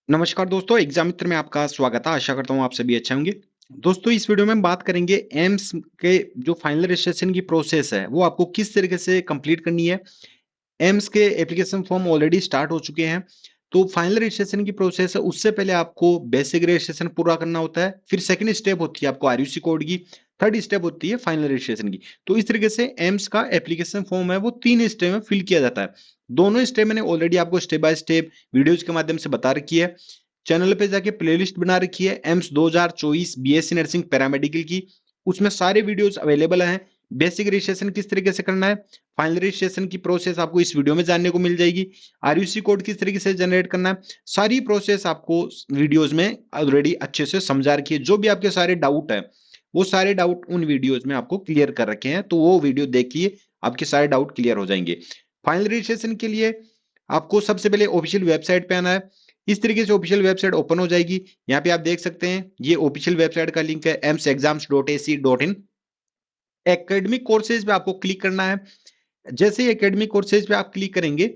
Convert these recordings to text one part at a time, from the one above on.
नमस्कार दोस्तों, एग्जाम मित्र में आपका स्वागत है। आशा करता हूँ आप सभी अच्छे होंगे। दोस्तों इस वीडियो में हम बात करेंगे एम्स के जो फाइनल रजिस्ट्रेशन की प्रोसेस है वो आपको किस तरीके से कंप्लीट करनी है। एम्स के एप्लीकेशन फॉर्म ऑलरेडी स्टार्ट हो चुके हैं। तो फाइनल रजिस्ट्रेशन की प्रोसेस है, उससे पहले आपको बेसिक रजिस्ट्रेशन पूरा करना होता है। फिर सेकंड स्टेप होती है आपको आरयूसी कोड की। थर्ड स्टेप होती है फाइनल रजिस्ट्रेशन की। तो इस तरीके से एम्स का एप्लीकेशन फॉर्म है वो 3 स्टेप में फिल किया जाता है। दोनों स्टेप मैंने ऑलरेडी आपको स्टेप बाय स्टेप वीडियोज के माध्यम से बता रखी है। चैनल पे जाके प्लेलिस्ट बना रखी है एम्स 2024 बीएससी नर्सिंग पैरामेडिकल की। उसमें सारे वीडियोस अवेलेबल हैं। बेसिक रजिस्ट्रेशन किस तरीके से करना है, फाइनल रजिस्ट्रेशन की प्रोसेस आपको इस वीडियो में जानने को मिल जाएगी। आरयूसी कोड किस तरीके से जनरेट करना है, सारी प्रोसेस आपको वीडियोस में ऑलरेडी अच्छे से समझा रखी है। जो भी आपके सारे डाउट है वो सारे डाउट उन वीडियोस में आपको क्लियर कर रखे हैं, तो वो वीडियो देखिए, आपके सारे डाउट क्लियर हो जाएंगे। फाइनल रजिस्ट्रेशन के लिए आपको सबसे पहले ऑफिशियल वेबसाइट पे आना है। इस तरीके से ऑफिशियल वेबसाइट ओपन हो जाएगी। यहाँ पे आप देख सकते हैं ये ऑफिशियल वेबसाइट का लिंक है emsexams.ac.in। एकेडमिक कोर्सेज पे आपको क्लिक करना है। जैसे ही एकेडमिक कोर्सेज पे आप क्लिक करेंगे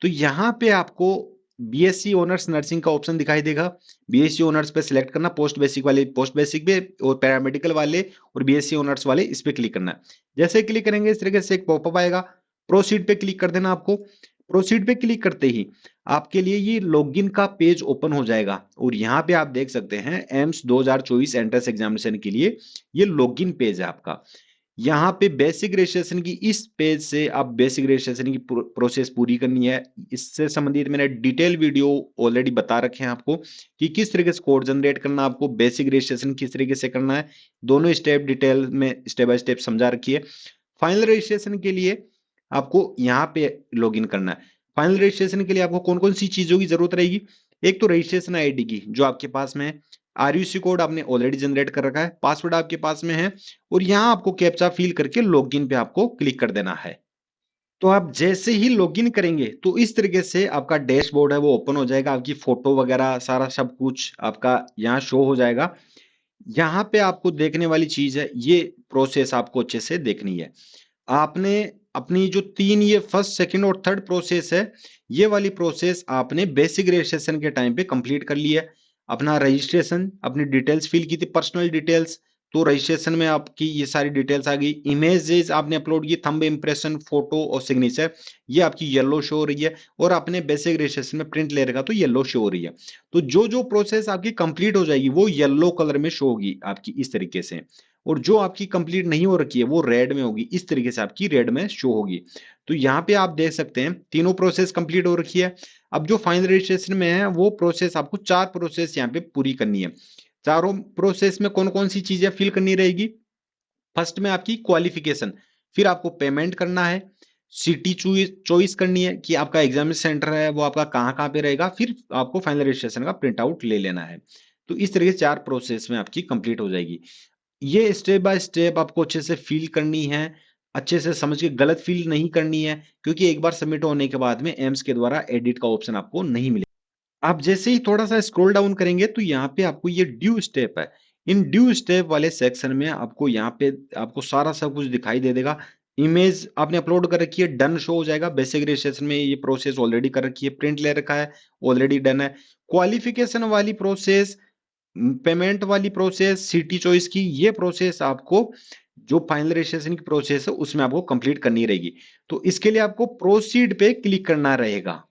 तो यहाँ पे आपको बीएससी ऑनर्स नर्सिंग का ऑप्शन दिखाई देगा। बीएससी ऑनर्स पे सिलेक्ट करना, पोस्ट बेसिक वाले पोस्ट बेसिक पे और पैरामेडिकल वाले और बीएससी ऑनर्स वाले इस पे क्लिक करना है। जैसे क्लिक करेंगे इस तरीके से एक पॉपअप आएगा। प्रोसीड पे क्लिक कर देना आपको। प्रोसीड पे क्लिक करते ही आपके लिए ये लॉगिन का पेज ओपन हो जाएगा और यहाँ पे आप देख सकते हैं एम्स 2024 एंट्रेंस एग्जामिनेशन के लिए ये लॉगिन पेज है आपका। यहाँ पे बेसिक रजिस्ट्रेशन की इस पेज से आप बेसिक रजिस्ट्रेशन की प्रोसेस पूरी करनी है। इससे संबंधित मैंने डिटेल वीडियो ऑलरेडी बता रखे हैं आपको कि किस तरीके से कोड जनरेट करना, आपको बेसिक रजिस्ट्रेशन किस तरीके से करना है। दोनों स्टेप डिटेल में स्टेप बाय स्टेप समझा रखी है। फाइनल रजिस्ट्रेशन के लिए आपको यहाँ पे लॉगिन करना है। फाइनल रजिस्ट्रेशन के लिए आपको कौन कौन सी चीजों की जरूरत रहेगी। एक तो रजिस्ट्रेशन आईडी की जो आपके पास में है। आरयूसी कोड आपने ऑलरेडी जनरेट कर रखा है, पासवर्ड आपके पास में है और यहाँ आपको कैप्चा फिल करके लॉगिन पे आपको क्लिक कर देना है। तो आप जैसे ही लॉगिन करेंगे तो इस तरीके से आपका डैशबोर्ड है वो ओपन हो जाएगा। आपकी फोटो वगैरह सारा सब कुछ आपका यहाँ शो हो जाएगा। यहाँ पे आपको देखने वाली चीज है, ये प्रोसेस आपको अच्छे से देखनी है। आपने अपनी जो 3 ये फर्स्ट सेकंड और थर्ड प्रोसेस है, ये वाली प्रोसेस आपने बेसिक रजिस्ट्रेशन के टाइम पे कंप्लीट कर लिया है। अपना रजिस्ट्रेशन, अपनी डिटेल्स फिल की थी, पर्सनल डिटेल्स। तो रजिस्ट्रेशन में आपकी ये सारी डिटेल्स आ गई। इमेजेस आपने अपलोड की, थंब इम्प्रेशन, फोटो और सिग्नेचर, ये आपकी येलो शो हो रही है। और आपने बेसिक रजिस्ट्रेशन में प्रिंट ले रखा तो येलो शो हो रही है। तो जो जो प्रोसेस आपकी कंप्लीट हो जाएगी वो येलो कलर में शो होगी आपकी इस तरीके से। और जो आपकी कंप्लीट नहीं हो रखी है वो रेड में होगी, इस तरीके से आपकी रेड में शो होगी। तो यहाँ पे आप देख सकते हैं तीनों प्रोसेस कंप्लीट हो रखी है। अब जो फाइनल रजिस्ट्रेशन में है वो प्रोसेस आपको 4 प्रोसेस यहाँ पे पूरी करनी है। चारों प्रोसेस में कौन कौन सी चीजें फिल करनी रहेगी। फर्स्ट में आपकी क्वालिफिकेशन, फिर आपको पेमेंट करना है, सिटी चॉइस करनी है कि आपका एग्जाम सेंटर है वो आपका कहाँ कहाँ पे रहेगा, फिर आपको फाइनल रजिस्ट्रेशन का प्रिंट आउट ले लेना है। तो इस तरीके से 4 प्रोसेस में आपकी कंप्लीट हो जाएगी। ये स्टेप बाय स्टेप आपको अच्छे से फील करनी है, अच्छे से समझ के गलत फील नहीं करनी है, क्योंकि एक बार सबमिट होने के बाद में एम्स के द्वारा एडिट का ऑप्शन आपको नहीं मिलेगा। आप जैसे ही थोड़ा सा स्क्रॉल डाउन करेंगे तो यहाँ पे आपको ये ड्यू स्टेप है। इन ड्यू स्टेप वाले सेक्शन में आपको यहाँ पे आपको सारा सब कुछ दिखाई दे देगा। इमेज आपने अपलोड कर रखी है, डन शो हो जाएगा। बेसिक रजिस्ट्रेशन में ये प्रोसेस ऑलरेडी कर रखी है, प्रिंट ले रखा है, ऑलरेडी डन है। क्वालिफिकेशन वाली प्रोसेस, पेमेंट वाली प्रोसेस, सिटी चॉइस की, ये प्रोसेस आपको जो फाइनल रजिस्ट्रेशन की प्रोसेस है उसमें आपको कंप्लीट करनी रहेगी। तो इसके लिए आपको प्रोसीड पे क्लिक करना रहेगा।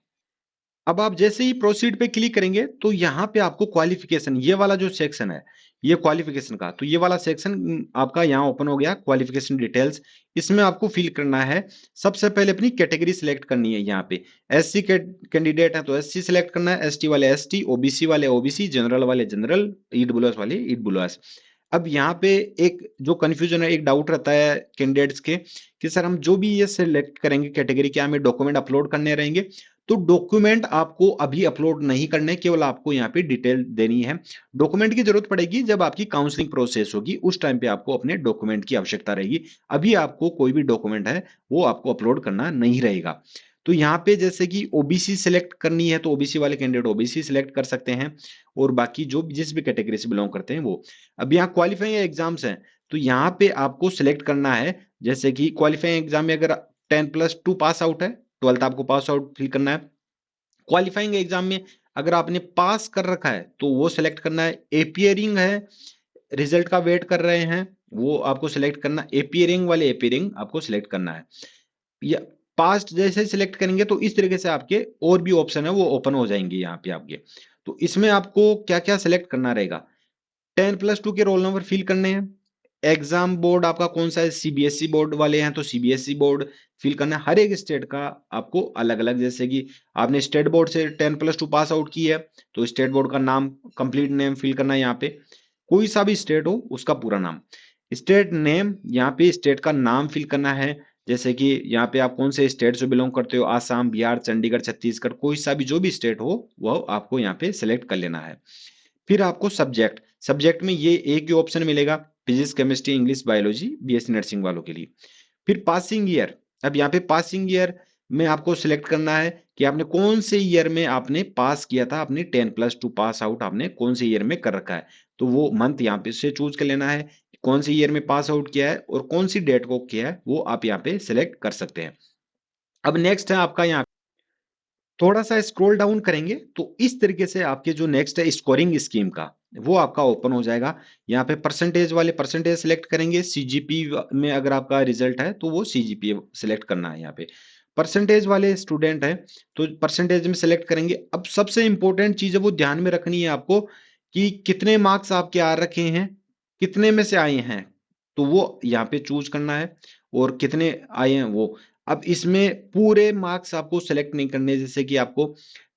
अब आप जैसे ही प्रोसीड पे क्लिक करेंगे तो यहाँ पे आपको क्वालिफिकेशन, ये वाला जो सेक्शन है ये क्वालिफिकेशन का, तो ये वाला सेक्शन आपका यहाँ ओपन हो गया, क्वालिफिकेशन डिटेल्स। इसमें आपको फिल करना है। सबसे पहले अपनी कैटेगरी सिलेक्ट करनी है। यहाँ पे एससी कैंडिडेट है तो एससी सिलेक्ट करना है, एसटी वाले एसटी, ओबीसी वाले ओबीसी, जनरल वाले जनरल, ईडब्ल्यूएस वाले ईडब्ल्यूएस। अब यहाँ पे एक जो कंफ्यूजन है, एक डाउट रहता है कैंडिडेट्स के कि सर हम जो भी ये सिलेक्ट करेंगे कैटेगरी, क्या हमें डॉक्यूमेंट अपलोड करने रहेंगे। तो डॉक्यूमेंट आपको अभी अपलोड नहीं करने, केवल आपको यहाँ पे डिटेल देनी है। डॉक्यूमेंट की जरूरत पड़ेगी जब आपकी काउंसलिंग प्रोसेस होगी, उस टाइम पे आपको अपने डॉक्यूमेंट की आवश्यकता रहेगी। अभी आपको कोई भी डॉक्यूमेंट है वो आपको अपलोड करना नहीं रहेगा। तो यहाँ पे जैसे कि ओबीसी सिलेक्ट करनी है तो ओबीसी वाले कैंडिडेट ओबीसी सिलेक्ट कर सकते हैं, और बाकी जो जिस भी कैटेगरी से बिलोंग करते हैं वो। अब यहाँ क्वालिफाइंग एग्जाम्स हैं तो यहाँ पे आपको सिलेक्ट करना है। जैसे कि क्वालिफाइंग एग्जाम में अगर 10+2 पास आउट है, 12th आपको पास आउट फिल करना है। क्वालिफाइंग एग्जाम में अगर आपने पास कर रखा है तो वो सिलेक्ट करना है। एपियरिंग है, रिजल्ट का वेट कर रहे हैं, वो आपको सिलेक्ट करना। एपियरिंग वाले एपियरिंग आपको सिलेक्ट करना है, या पास्ट जैसे सिलेक्ट करेंगे तो इस तरीके से आपके और भी ऑप्शन है वो ओपन हो जाएंगे यहाँ पे आपके। तो इसमें आपको क्या क्या सिलेक्ट करना रहेगा, 10+2 के रोल नंबर फिल करने हैं। एग्जाम बोर्ड आपका कौन सा है, सीबीएसई बोर्ड वाले हैं तो सीबीएसई बोर्ड फिल करना है। हर एक स्टेट का आपको अलग अलग, जैसे कि आपने स्टेट बोर्ड से 10+2 पास आउट की है तो स्टेट बोर्ड का नाम, कंप्लीट नेम फिल करना है यहाँ पे। कोई सा भी स्टेट हो उसका पूरा नाम, स्टेट नेम, यहाँ पे स्टेट का नाम फिल करना है। जैसे कि यहाँ पे आप कौन से स्टेट से बिलोंग करते हो, आसाम, बिहार, चंडीगढ़, छत्तीसगढ़, कोई सा भी जो भी स्टेट हो वो आपको यहाँ पे सिलेक्ट कर लेना है। फिर आपको सब्जेक्ट, सब्जेक्ट में ये एक ही ऑप्शन मिलेगा, physics, chemistry, English, biology, BSc nursing वालों के लिए। फिर पासिंग ईयर, अब यहाँ पे पासिंग ईयर में आपको सिलेक्ट करना है कि आपने कौन से ईयर में आपने पास किया था, अपने 10+2 पास आउट आपने कौन से ईयर में कर रखा है। तो वो मंथ यहाँ पे से चूज कर लेना है, कौन से ईयर में पास आउट किया है और कौन सी डेट को किया है वो आप यहाँ पे सिलेक्ट कर सकते हैं। अब नेक्स्ट है आपका यहाँ थोड़ा सा स्क्रॉल डाउन करेंगे तो इस तरीके से आपके जो नेक्स्ट है स्कोरिंग स्कीम का वो आपका ओपन हो जाएगा। यहाँ पे परसेंटेज वाले परसेंटेज सिलेक्ट करेंगे, सीजीपी में अगर आपका रिजल्ट है तो वो सीजीपी सिलेक्ट करना है। यहाँ पे परसेंटेज वाले स्टूडेंट हैं तो परसेंटेज में सिलेक्ट करेंगे। अब सबसे इंपॉर्टेंट चीज है वो ध्यान में रखनी है आपको कि कितने मार्क्स आपके आ रखे हैं, कितने में से आए हैं, तो वो यहाँ पे चूज करना है और कितने आए हैं वो। अब इसमें पूरे मार्क्स आपको सेलेक्ट नहीं करने, जैसे कि आपको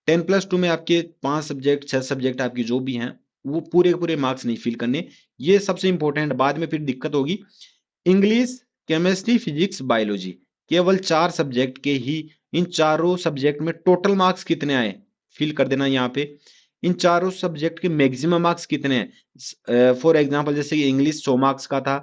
10+2 में आपके 5 सब्जेक्ट 6 सब्जेक्ट आपकी जो भी हैं वो पूरे के पूरे मार्क्स नहीं फिल करने। ये सबसे इंपॉर्टेंट, बाद में फिर दिक्कत होगी। इंग्लिश, केमिस्ट्री, फिजिक्स, बायोलॉजी, केवल 4 सब्जेक्ट के ही, इन चारों सब्जेक्ट में टोटल मार्क्स कितने आए फिल कर देना यहाँ पे। इन चारों सब्जेक्ट के मैक्सिमम मार्क्स कितने हैं, फॉर एग्जांपल जैसे कि इंग्लिश 100 मार्क्स का था,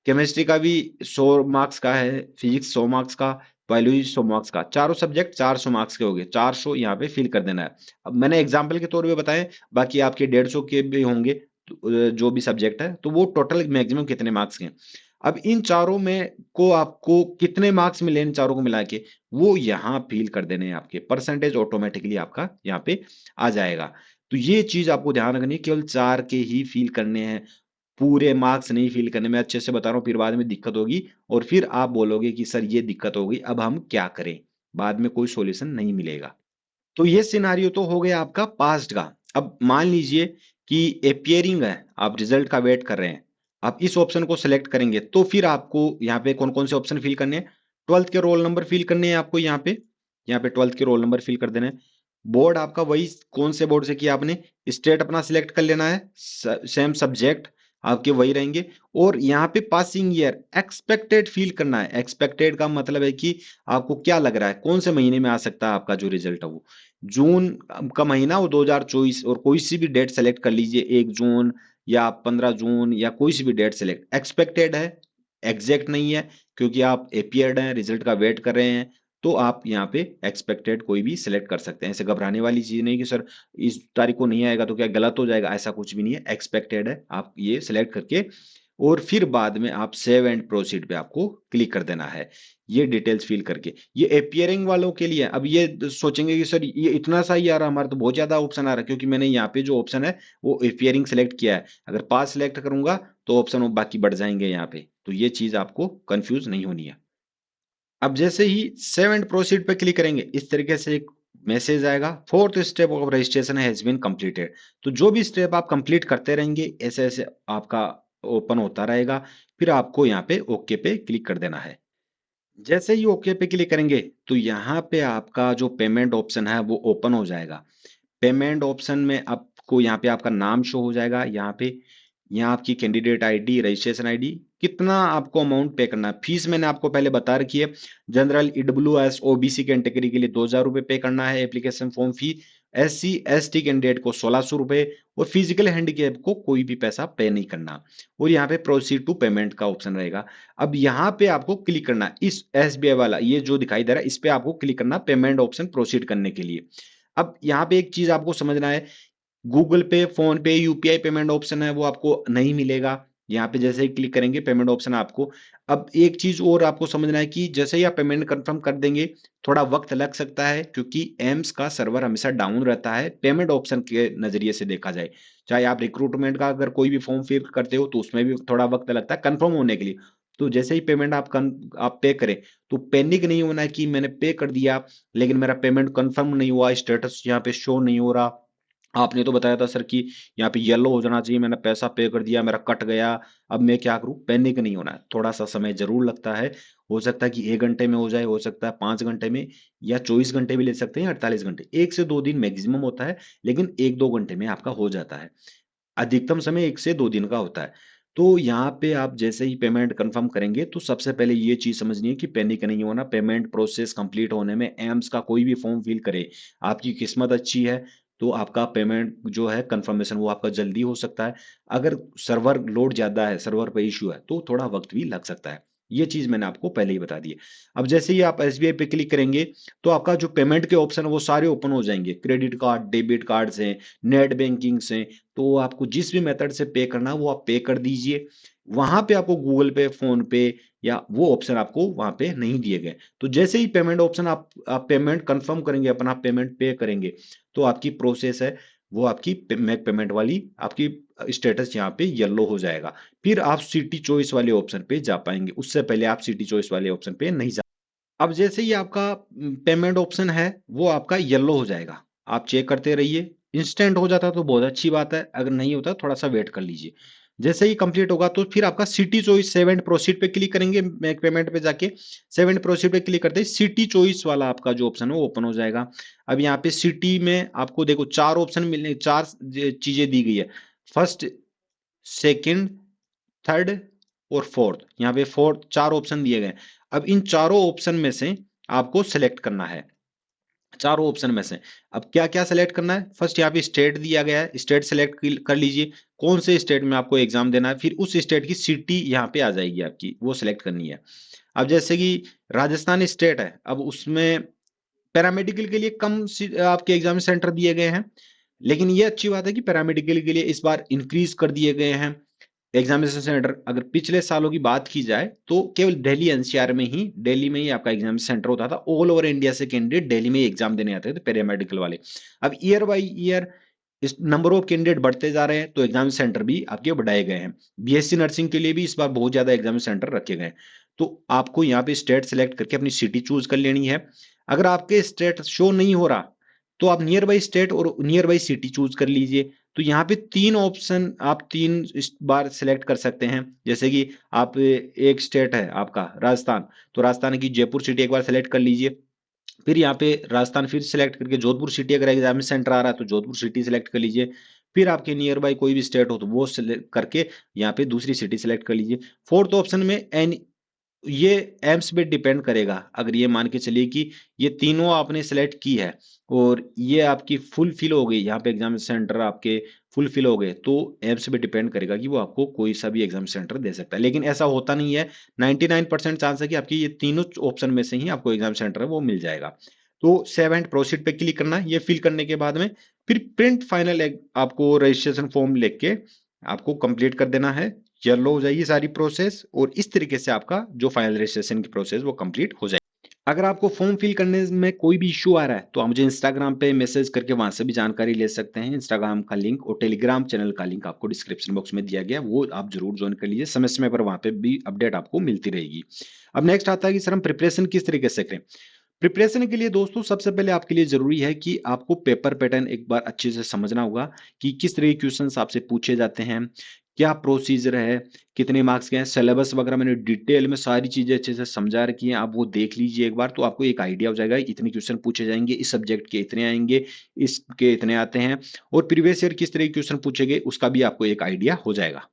केमिस्ट्री का भी 100 मार्क्स का है, फिजिक्स 100 मार्क्स का, बायोलॉजी 100 मार्क्स का, चारों सब्जेक्ट 400 मार्क्स के हो गए। 400 यहाँ पे फिल कर देना है। अब मैंने एग्जाम्पल के तौर पे बताए, बाकी आपके 150 के भी होंगे जो भी सब्जेक्ट है, तो वो टोटल मैक्सिमम कितने मार्क्स के हैं। अब इन चारों में को आपको कितने मार्क्स मिले, इन चारों को मिला के वो यहाँ फिल कर देने हैं। आपके परसेंटेज ऑटोमेटिकली आपका यहाँ पे आ जाएगा। तो ये चीज आपको ध्यान रखनी है, केवल 4 के ही फिल करने हैं, पूरे मार्क्स नहीं फिल करने। मैं अच्छे से बता रहा हूँ, फिर बाद में दिक्कत होगी और फिर आप बोलोगे कि सर ये दिक्कत हो गई, अब हम क्या करें, बाद में कोई सॉल्यूशन नहीं मिलेगा। तो ये सिनारियो तो हो गया आपका पास्ट का। अब मान लीजिए कि अपियरिंग है, आप रिजल्ट का वेट कर रहे हैं, आप इस ऑप्शन को सिलेक्ट करेंगे तो फिर आपको यहाँ पे कौन कौन से ऑप्शन फिल करने हैं, 12th के रोल नंबर फिल करने हैं आपको यहाँ पे 12th के रोल नंबर फिल कर देना है। बोर्ड आपका वही, कौन से बोर्ड से किया आपने, स्टेट अपना सिलेक्ट कर लेना है, सेम सब्जेक्ट आपके वही रहेंगे। और यहाँ पे पासिंग ईयर एक्सपेक्टेड फील करना है। एक्सपेक्टेड का मतलब है कि आपको क्या लग रहा है कौन से महीने में आ सकता है आपका जो रिजल्ट है वो। जून का महीना वो 2024, और कोई सी भी डेट सेलेक्ट कर लीजिए, 1 जून या 15 जून या कोई सी भी डेट सेलेक्ट, एक्सपेक्टेड है, एग्जैक्ट नहीं है, क्योंकि आप एपियर्ड हैं, रिजल्ट का वेट कर रहे हैं, तो आप यहाँ पे एक्सपेक्टेड कोई भी सिलेक्ट कर सकते हैं। ऐसे घबराने वाली चीज नहीं कि सर इस तारीख को नहीं आएगा तो क्या गलत हो जाएगा, ऐसा कुछ भी नहीं है, एक्सपेक्टेड है। आप ये सिलेक्ट करके और फिर बाद में आप सेव एंड प्रोसीड पे आपको क्लिक कर देना है, ये डिटेल्स फिल करके। ये अपियरिंग वालों के लिए। अब ये सोचेंगे कि सर ये इतना सा ही आ रहा, हमारा तो बहुत ज्यादा ऑप्शन आ रहा है, क्योंकि मैंने यहाँ पे जो ऑप्शन है वो अपियरिंग सेलेक्ट किया है। अगर पास सेलेक्ट करूंगा तो ऑप्शन वो बाकी बढ़ जाएंगे यहाँ पे, तो ये चीज आपको कंफ्यूज नहीं होनी है। अब जैसे ही सेव एंड प्रोसीड पे क्लिक करेंगे इस तरीके से एक मैसेज आएगा, fourth step of registration has been completed. तो जो भी स्टेप आप कंप्लीट करते रहेंगे ऐसे ऐसे आपका ओपन होता रहेगा। फिर आपको यहाँ पे ओके पे क्लिक कर देना है। जैसे ही ओके पे क्लिक करेंगे तो यहाँ पे आपका जो पेमेंट ऑप्शन है वो ओपन हो जाएगा। पेमेंट ऑप्शन में आपको यहाँ पे आपका नाम शो हो जाएगा, यहाँ पे यहाँ आपकी कैंडिडेट आईडी, रजिस्ट्रेशन आईडी, कितना आपको अमाउंट पे करना है। फीस मैंने आपको पहले बता रखी है, जनरल, ईडब्ल्यूएस, ओबीसी कैटेगरी के लिए 2,000 रुपये पे करना है application form fee, SC ST candidate को 1,600 रुपये, और फिजिकल हैंडीकैप को कोई भी पैसा पे नहीं करना। और यहाँ पे प्रोसीड टू पेमेंट का ऑप्शन रहेगा। अब यहाँ पे आपको क्लिक करना है, इस SBI वाला ये जो दिखाई दे रहा है इस पे आपको क्लिक करना, पेमेंट ऑप्शन प्रोसीड करने के लिए। अब यहाँ पे एक चीज आपको समझना है, गूगल पे, फोन पे, यूपीआई पेमेंट ऑप्शन है वो आपको नहीं मिलेगा। यहाँ पे जैसे ही क्लिक करेंगे पेमेंट ऑप्शन आपको, अब एक चीज और आपको समझना है कि जैसे ही आप पेमेंट कंफर्म कर देंगे, थोड़ा वक्त लग सकता है क्योंकि एम्स का सर्वर हमेशा डाउन रहता है पेमेंट ऑप्शन के नजरिए से देखा जाए। चाहे आप रिक्रूटमेंट का अगर कोई भी फॉर्म फिल करते हो तो उसमें भी थोड़ा वक्त लगता है कंफर्म होने के लिए। तो जैसे ही पेमेंट आप पे करें, तो पैनिक नहीं होना है कि मैंने पे कर दिया लेकिन मेरा पेमेंट कंफर्म नहीं हुआ, स्टेटस यहाँ पे शो नहीं हो रहा। आपने तो बताया था सर कि यहाँ पे येलो हो जाना चाहिए, मैंने पैसा पे कर दिया, मेरा कट गया, अब मैं क्या करूँ? पैनिक नहीं होना है, थोड़ा सा समय जरूर लगता है। हो सकता है कि 1 घंटे में हो जाए, हो सकता है 5 घंटे में, या 24 घंटे भी ले सकते हैं, 48 घंटे, 1 से 2 दिन मैक्सिमम होता है, लेकिन 1-2 घंटे में आपका हो जाता है। अधिकतम समय 1 से 2 दिन का होता है। तो यहाँ पे आप जैसे ही पेमेंट कंफर्म करेंगे तो सबसे पहले ये चीज समझनी है कि पैनिक नहीं होना। पेमेंट प्रोसेस कंप्लीट होने में एम्स का कोई भी फॉर्म फिल करे, आपकी किस्मत अच्छी है तो आपका पेमेंट जो है कंफर्मेशन वो आपका जल्दी हो सकता है। अगर सर्वर लोड ज्यादा है, सर्वर पे इश्यू है, तो थोड़ा वक्त भी लग सकता है। ये चीज मैंने आपको पहले ही बता दी है। अब जैसे ही आप एसबीआई पे क्लिक करेंगे तो आपका जो पेमेंट के ऑप्शन है वो सारे ओपन हो जाएंगे। क्रेडिट कार्ड, डेबिट कार्ड से, नेट बैंकिंग से, तो आपको जिस भी मेथड से पे करना है वो आप पे कर दीजिए। वहां पे आपको गूगल पे, फोन पे या वो ऑप्शन आपको वहां पे नहीं दिए गए। तो जैसे ही पेमेंट ऑप्शन आप पेमेंट कंफर्म करेंगे, अपना पेमेंट पे करेंगे, तो आपकी प्रोसेस है वो आपकी मेक पेमेंट वाली आपकी स्टेटस यहाँ पे येलो हो जाएगा। फिर आप सिटी चॉइस वाले ऑप्शन पे जा पाएंगे, उससे पहले आप सिटी चॉइस वाले ऑप्शन पे नहीं जा। अब जैसे ही आपका पेमेंट ऑप्शन है वो आपका येलो हो जाएगा, आप चेक करते रहिए। इंस्टेंट हो जाता तो बहुत अच्छी बात है, अगर नहीं होता थोड़ा सा वेट कर लीजिए। जैसे ही कंप्लीट होगा तो फिर आपका city choice save and proceed पे क्लिक करेंगे, मेक पेमेंट पे जाके सेव एंड प्रोसीड पे क्लिक करते ही सिटी चॉइस वाला आपका जो ऑप्शन है वो ओपन हो जाएगा। अब यहाँ पे सिटी में आपको देखो 4 ऑप्शन मिलने, 4 चीजें दी गई है। फर्स्ट, सेकंड, थर्ड और फोर्थ, यहाँ पे फोर्थ 4 ऑप्शन दिए गए। अब इन चारों ऑप्शन में से आपको सेलेक्ट करना है, चारों ऑप्शन में से। अब क्या क्या सेलेक्ट करना है? फर्स्ट यहाँ पे स्टेट दिया गया है, स्टेट सेलेक्ट कर लीजिए, कौन से स्टेट में आपको एग्जाम देना है, फिर उस स्टेट की सिटी यहाँ पे आ जाएगी आपकी, वो सिलेक्ट करनी है। अब जैसे कि राजस्थान स्टेट है, अब उसमें पैरामेडिकल के लिए कम आपके एग्जाम सेंटर दिए गए हैं, लेकिन ये अच्छी बात है कि पैरामेडिकल के लिए इस बार इंक्रीज कर दिए गए हैं एग्जामिनेशन सेंटर। अगर पिछले सालों की बात की जाए तो केवल दिल्ली एनसीआर में ही, दिल्ली में ही आपका एग्जाम सेंटर होता था। ऑल ओवर इंडिया से कैंडिडेट दिल्ली में ही एग्जाम देने आते थे पैरामेडिकल वाले। अब ईयर बाई ईयर इस नंबर ऑफ कैंडिडेट बढ़ते जा रहे हैं तो एग्जाम सेंटर भी आपके बढ़ाए गए हैं। बीएससी नर्सिंग के लिए भी इस बार बहुत ज्यादा एग्जाम सेंटर रखे गए हैं। तो आपको यहाँ पे स्टेट सेलेक्ट करके अपनी सिटी चूज कर लेनी है। अगर आपके स्टेट शो नहीं हो रहा तो आप नियर बाई स्टेट और नियर बाई सिटी चूज कर लीजिए। तो यहाँ पे 3 ऑप्शन आप 3 बार सेलेक्ट कर सकते हैं। जैसे कि आप एक स्टेट है आपका राजस्थान, तो राजस्थान की जयपुर सिटी एक बार सेलेक्ट कर लीजिए। फिर यहाँ पे राजस्थान फिर सेलेक्ट करके जोधपुर सिटी, अगर एग्जाम सेंटर आ रहा है तो जोधपुर सिटी सेलेक्ट कर लीजिए। फिर आपके नियर बाई कोई भी स्टेट हो तो वो सेलेक्ट करके यहाँ पे दूसरी सिटी सेलेक्ट कर लीजिए। फोर्थ ऑप्शन में एन, ये एम्स पे डिपेंड करेगा। अगर ये मान के चलिए कि ये तीनों आपने सेलेक्ट की है और ये आपकी फुल फिल हो गई, यहाँ पे एग्जाम सेंटर आपके फुल फिल हो गए, तो एम्स पे डिपेंड करेगा कि वो आपको कोई सा भी एग्जाम सेंटर दे सकता है, लेकिन ऐसा होता नहीं है। 99% चांस है कि आपकी ये तीनों ऑप्शन में से ही आपको एग्जाम सेंटर है वो मिल जाएगा। तो सेव एंड प्रोसीड पे क्लिक करना है। ये फिल करने के बाद में फिर प्रिंट फाइनल आपको रजिस्ट्रेशन फॉर्म लिख के आपको कंप्लीट कर देना है। येलो हो जाएगी सारी प्रोसेस और इस तरीके से आपका जो फाइनल रजिस्ट्रेशन की प्रोसेस वो कंप्लीट हो जाएगी। अगर आपको फॉर्म फिल करने में कोई भी इश्यू आ रहा है तो आप मुझे इंस्टाग्राम पे मैसेज करके वहां से भी जानकारी ले सकते हैं। इंस्टाग्राम का लिंक और टेलीग्राम चैनल का लिंक आपको डिस्क्रिप्शन बॉक्स में दिया गया है, वो आप जरूर ज्वाइन कर लीजिए। समय समय पर वहां पे भी अपडेट आपको मिलती रहेगी। अब नेक्स्ट आता है कि सर हम प्रिपरेशन किस तरीके से करें। प्रिपरेशन के लिए दोस्तों सबसे पहले आपके लिए जरूरी है कि आपको पेपर पैटर्न एक बार अच्छे से समझना होगा कि किस तरह के क्वेश्चंस आपसे पूछे जाते हैं, क्या प्रोसीजर है, कितने मार्क्स के हैं, सिलेबस वगैरह मैंने डिटेल में सारी चीजें अच्छे से समझा रखी हैं, आप वो देख लीजिए एक बार, तो आपको एक आइडिया हो जाएगा इतने क्वेश्चन पूछे जाएंगे, इस सब्जेक्ट के इतने आएंगे, इसके इतने आते हैं, और प्रीवियस ईयर किस तरह के क्वेश्चन पूछे गए उसका भी आपको एक आइडिया हो जाएगा।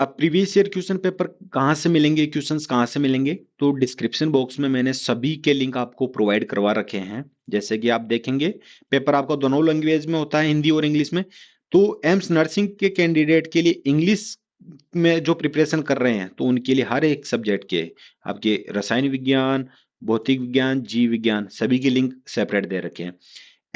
अब प्रीवियस ईयर क्वेश्चन पेपर कहाँ से मिलेंगे, क्वेश्चंस कहाँ से मिलेंगे, तो डिस्क्रिप्शन बॉक्स में मैंने सभी के लिंक आपको प्रोवाइड करवा रखे हैं। जैसे कि आप देखेंगे पेपर आपका दोनों लैंग्वेज में होता है, हिंदी और इंग्लिश में। तो एम्स नर्सिंग के कैंडिडेट के लिए इंग्लिश में जो प्रिपरेशन कर रहे हैं तो उनके लिए हर एक सब्जेक्ट के आपके रसायन विज्ञान, भौतिक विज्ञान, जीव विज्ञान सभी के लिंक सेपरेट दे रखे हैं।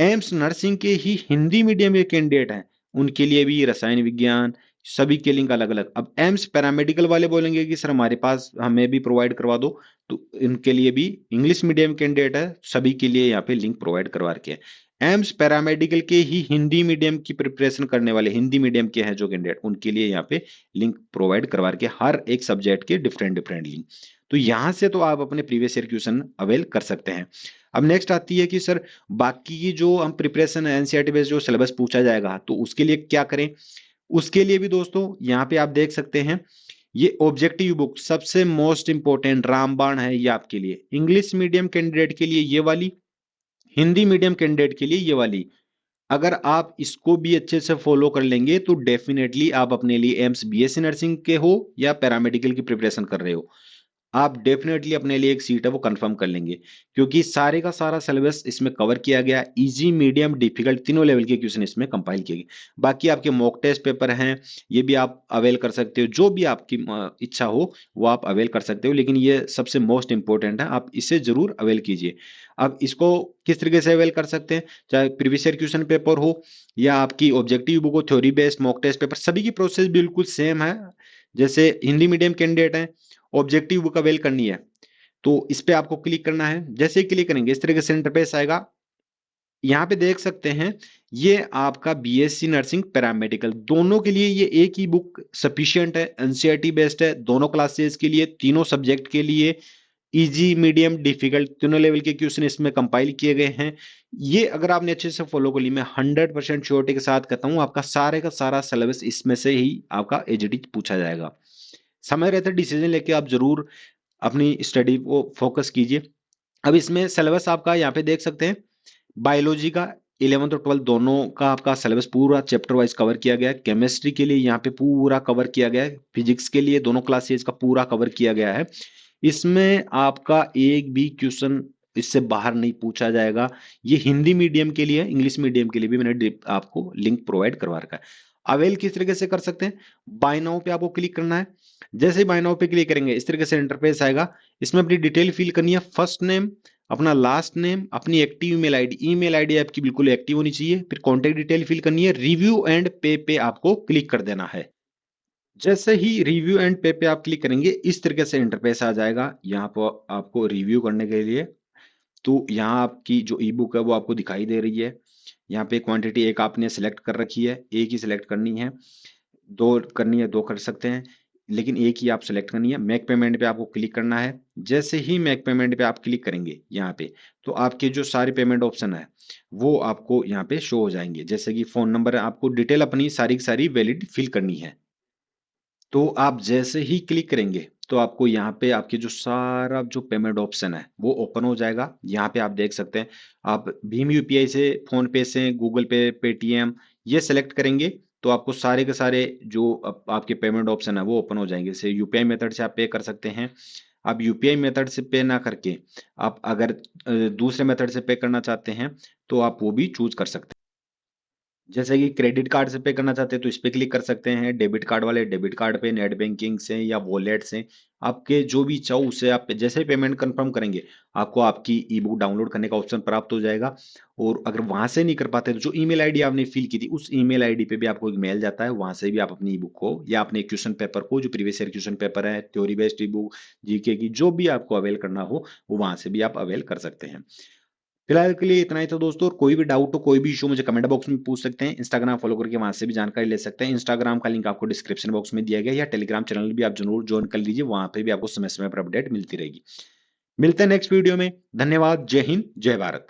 एम्स नर्सिंग के ही हिंदी मीडियम के कैंडिडेट हैं उनके लिए भी रसायन विज्ञान, सभी के लिंक अलग अलग। अब एम्स पैरामेडिकल वाले बोलेंगे कि सर हमारे पास हमें भी प्रोवाइड करवा दो, तो इनके लिए भी इंग्लिश मीडियम कैंडिडेट है, सभी के लिए यहाँ पे लिंक प्रोवाइड करवा रखे हैं। एम्स पैरामेडिकल के ही हिंदी मीडियम की प्रिपरेशन करने वाले, हिंदी मीडियम के हैं जो कैंडिडेट, उनके लिए यहाँ पे लिंक प्रोवाइड करवा रखे, हर एक सब्जेक्ट के डिफरेंट डिफरेंट लिंक। तो यहां से तो आप अपने प्रीवियस ईयर क्वेश्चन अवेल कर सकते हैं। अब नेक्स्ट आती है कि सर बाकी की जो हम प्रिपरेशन है एनसीईआरटी बेस्ड जो सिलेबस पूछा जाएगा, तो उसके लिए क्या करें। उसके लिए भी दोस्तों यहाँ पे आप देख सकते हैं, ये ऑब्जेक्टिव बुक सबसे मोस्ट इंपोर्टेंट रामबाण है ये आपके लिए, इंग्लिश मीडियम कैंडिडेट के लिए ये वाली, हिंदी मीडियम कैंडिडेट के लिए ये वाली। अगर आप इसको भी अच्छे से फॉलो कर लेंगे तो डेफिनेटली आप अपने लिए एम्स बीएससी नर्सिंग के हो या पैरामेडिकल की प्रिपरेशन कर रहे हो, आप डेफिनेटली अपने लिए एक सीट है वो कंफर्म कर लेंगे, क्योंकि सारे का सारा सिलेबस इसमें कवर किया गया, इजी मीडियम डिफिकल्ट तीनों लेवल के क्वेश्चन इसमें कंपाइल किए गए। बाकी आपके मॉक टेस्ट पेपर हैं, ये भी आप अवेल कर सकते हो, जो भी आपकी इच्छा हो वो आप अवेल कर सकते हो, लेकिन ये सबसे मोस्ट इंपॉर्टेंट है, आप इसे जरूर अवेल कीजिए। अब इसको किस तरीके से अवेल कर सकते हैं, चाहे प्रीवियस ईयर क्वेश्चन पेपर हो या आपकी ऑब्जेक्टिव बुक हो, theory based mock test paper, सभी की प्रोसेस बिल्कुल सेम है। जैसे हिंदी मीडियम कैंडिडेट है, ऑब्जेक्टिव बुक अवेल करनी है, तो इस पे आपको क्लिक करना है। जैसे ही क्लिक करेंगे इस तरीके से इंटरफेस आएगा, यहाँ पे देख सकते हैं ये आपका बीएससी नर्सिंग पैरामेडिकल दोनों के लिए ये एक ही बुक सफिशिएंट है, एनसीईआरटी बेस्ड है, दोनों क्लासेस के लिए, तीनों सब्जेक्ट के लिए, इजी मीडियम डिफिकल्ट तीनों लेवल के क्वेश्चन इसमें कंपाइल किए गए हैं। ये अगर आपने अच्छे से फॉलो कर ली, मैं 100% श्योरिटी के साथ कहता हूँ आपका सारे का सारा सिलेबस इसमें से ही आपका एज इट इज पूछा जाएगा। समय रहते डिसीजन लेके आप जरूर अपनी स्टडी को फोकस कीजिए। अब इसमें सिलेबस आपका यहाँ पे देख सकते हैं, बायोलॉजी का 11th और 12th दोनों का आपका सिलेबस पूरा चैप्टर वाइज कवर किया गया है, केमिस्ट्री के लिए यहाँ पे पूरा कवर किया गया है, फिजिक्स के लिए दोनों क्लासेज का पूरा कवर किया गया है। इसमें आपका एक भी क्वेश्चन इससे बाहर नहीं पूछा जाएगा। ये हिंदी मीडियम के लिए, इंग्लिश मीडियम के लिए भी मैंने आपको लिंक प्रोवाइड करवा रखा है। अवेल किस तरीके से कर सकते हैं, बाय नाउ पे आपको क्लिक करना है। जैसे ही बाय नाउ पे क्लिक करेंगे इस तरीके से इंटरफेस आएगा, इसमें अपनी डिटेल फिल करनी है, फर्स्ट नेम, अपना लास्ट नेम, अपनी एक्टिव ईमेल आईडी आपकी बिल्कुल एक्टिव होनी चाहिए, फिर कॉन्टेक्ट डिटेल फिल करनी है, रिव्यू एंड पे आपको क्लिक कर देना है। जैसे ही रिव्यू एंड पे आप क्लिक करेंगे इस तरीके से इंटरफेस आ जाएगा, यहाँ पर आपको रिव्यू करने के लिए। तो यहाँ आपकी जो ई बुक है वो आपको दिखाई दे रही है, यहाँ पे क्वांटिटी एक आपने सेलेक्ट कर रखी है, एक ही सिलेक्ट करनी है, दो करनी है दो कर सकते हैं, लेकिन एक ही आप सेलेक्ट करनी है। मेक पेमेंट पे आपको क्लिक करना है। जैसे ही मेक पेमेंट पे आप क्लिक करेंगे यहाँ पे, तो आपके जो सारे पेमेंट ऑप्शन है वो आपको यहाँ पे शो हो जाएंगे। जैसे कि फोन नंबर है, आपको डिटेल अपनी सारी की सारी वैलिड फिल करनी है। तो आप जैसे ही क्लिक करेंगे तो आपको यहाँ पे आपके जो सारा जो पेमेंट ऑप्शन है वो ओपन हो जाएगा। यहाँ पे आप देख सकते हैं, आप भीम यूपीआई से, फोन पे से, गूगल पे, पेटीएम ये सेलेक्ट करेंगे तो आपको सारे के सारे जो आपके पेमेंट ऑप्शन है वो ओपन हो जाएंगे। जैसे यूपीआई मेथड से आप पे कर सकते हैं। आप यूपीआई मेथड से पे ना करके आप अगर दूसरे मेथड से पे करना चाहते हैं तो आप वो भी चूज कर सकते हैं। जैसे कि क्रेडिट कार्ड से पे करना चाहते हैं तो इस पे क्लिक कर सकते हैं, डेबिट कार्ड वाले डेबिट कार्ड पे, नेट बैंकिंग से या वॉलेट से, आपके जो भी इच्छा हो उससे आप जैसे ही पेमेंट कंफर्म करेंगे आपको आपकी ई बुक डाउनलोड करने का ऑप्शन प्राप्त हो जाएगा। और अगर वहां से नहीं कर पाते तो जो ईमेल आईडी आपने फिल की थी उस ईमेल आईडी पे भी आपको एक मेल जाता है, वहां से भी आप अपनी ई बुक को या अपने क्वेश्चन पेपर को, जो प्रीवियस ईयर क्वेश्चन पेपर है, थ्योरी बेस्ड ई बुक, जीके की जो भी आपको अवेल करना हो वो वहां से भी आप अवेल कर सकते हैं। फिलहाल के लिए इतना ही था दोस्तों, और कोई भी डाउट हो, कोई भी इशू मुझे कमेंट बॉक्स में पूछ सकते हैं। इंस्टाग्राम फॉलो करके वहां से भी जानकारी ले सकते हैं। इंस्टाग्राम का लिंक आपको डिस्क्रिप्शन बॉक्स में दिया गया, या टेलीग्राम चैनल भी आप जरूर ज्वाइन कर लीजिए, वहां पे भी आपको समय समय पर अपडेट मिलती रहेगी। मिलते हैं नेक्स्ट वीडियो में। धन्यवाद। जय हिंद, जय भारत।